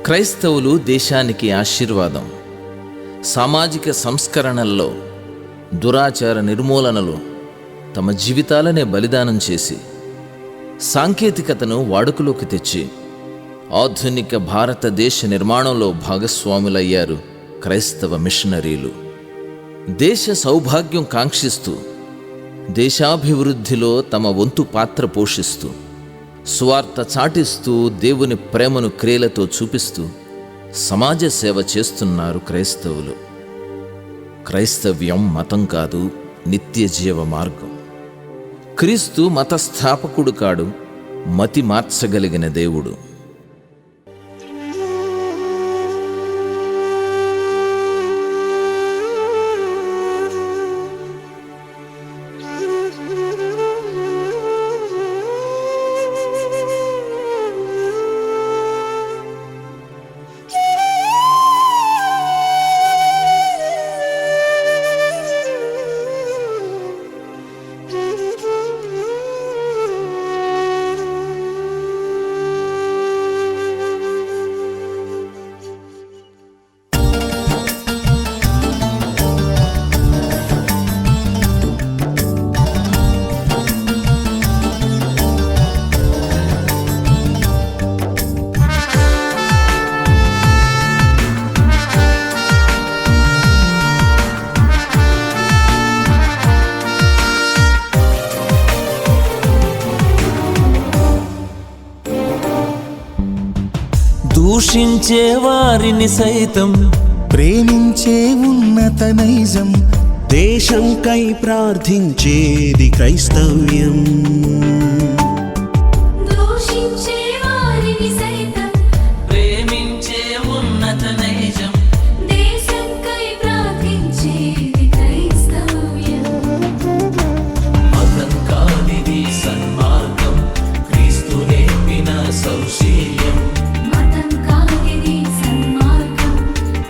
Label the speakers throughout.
Speaker 1: క్రైస్తవులు దేశానికి ఆశీర్వాదం. సామాజిక సంస్కరణల్లో, దురాచార నిర్మూలనలో తమ జీవితాలనే బలిదానం చేసి సాంకేతికతను వాడుకలోకి తెచ్చి ఆధునిక భారతదేశ నిర్మాణంలో భాగస్వాములయ్యారు క్రైస్తవ మిషనరీలు. దేశ సౌభాగ్యం కాంక్షిస్తూ దేశాభివృద్ధిలో తమ వంతు పాత్ర పోషిస్తూ సువార్త చాటిస్తూ దేవుని ప్రేమను క్రియలతో చూపిస్తూ సమాజ సేవ చేస్తున్నారు క్రైస్తవులు. క్రైస్తవ్యం మతం కాదు, నిత్య జీవ మార్గం. క్రీస్తు మత స్థాపకుడు కాడు, మతి మార్చగలిగిన దేవుడు.
Speaker 2: దూషించే వారిని సైతం
Speaker 3: ప్రేమించే ఉన్నత నైజం,
Speaker 4: దేశంకై ప్రార్థించేది క్రైస్తవ్యం.
Speaker 5: దూషించే వారిని సైతం
Speaker 2: ప్రేమించే ఉన్నత నైజం,
Speaker 5: దేశంకై ప్రార్థించేది క్రైస్తవ్యం.
Speaker 2: మతం కాదిది సన్మార్గం, క్రీస్తు నేర్పిన సౌశీల్యం.
Speaker 5: మతం కాదిది సన్మార్గం,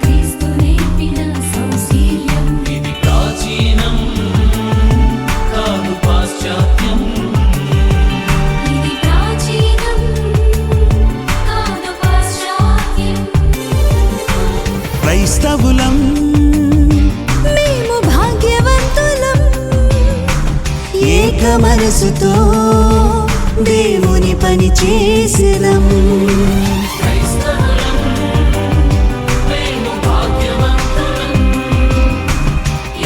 Speaker 5: క్రీస్తు నేర్పిన సౌశీల్యం.
Speaker 2: ఇది ప్రాచీనం కాదు పాశ్చాత్యం,
Speaker 5: ఇది ప్రాచీనం కాదు పాశ్చాత్యం.
Speaker 4: క్రైస్తవులం
Speaker 5: మేము భాగ్యవంతులం,
Speaker 4: ఏక మనసుతో దేవుని పని చేసినం.
Speaker 2: క్రైస్తవులం మేము భాగ్యవంతులం,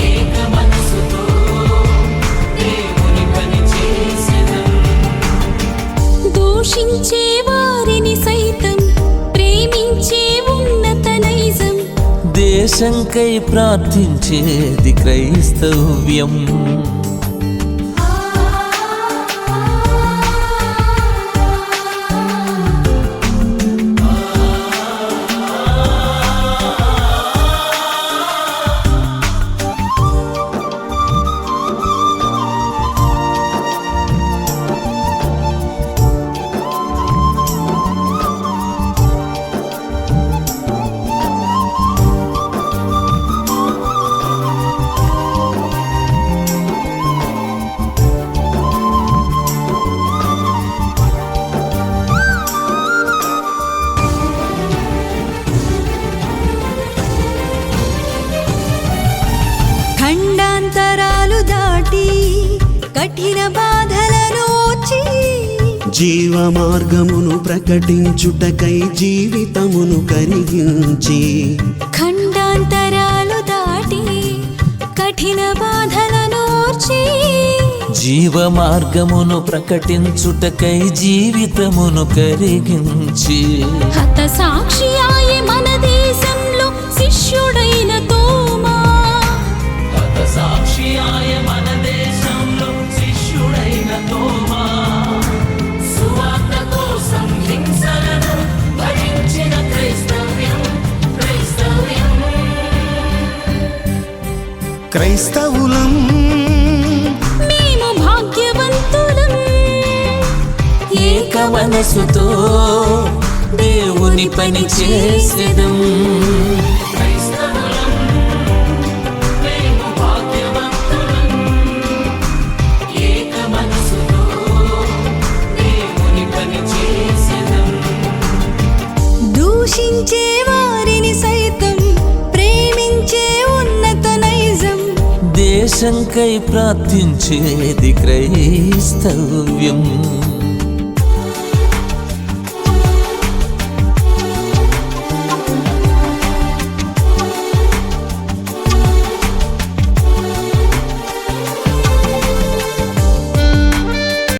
Speaker 2: ఏక మనసుతో దేవుని పని చేసెదం.
Speaker 5: దూషించే వారిని సైతం ప్రేమించే ఉన్నత నైజం.
Speaker 2: దేశంకై ప్రార్థించేది క్రైస్తవ్యం.
Speaker 5: ఖండాంతరాలు దాటి కఠిన బాధలను ఓర్చి,
Speaker 4: జీవ మార్గమును ప్రకటించుటకై జీవితమును కరిగించి,
Speaker 5: ఖండాంతరాలు దాటి కఠిన బాధలను ఓర్చి,
Speaker 2: జీవ మార్గమును ప్రకటించుటకై జీవితమును కరిగించి,
Speaker 5: హత సాక్షియాయే మన దేశంలో శిష్యుడైన తోమా.
Speaker 2: హత సాక్షియాయ మన దేశంలో శిష్యుడైన తోమా. సువార్త కోసం హింసలను భరించిన క్రైస్తవ్యం, క్రైస్తవ్యం.
Speaker 3: క్రైస్తవులం
Speaker 5: మేము భాగ్యవంతులం,
Speaker 2: ఏక మనసుతో దేవుని పని చేసెదం. క్రైస్తవులం మేము భాగ్యవంతులం, ఏక మనసుతో దేవుని పని చేసెదం.
Speaker 5: దూషించే హింసించే వారిని సైతం ప్రేమించే ఉన్నత నైజం.
Speaker 2: దేశంకై ప్రార్థించేది క్రైస్తవ్యం.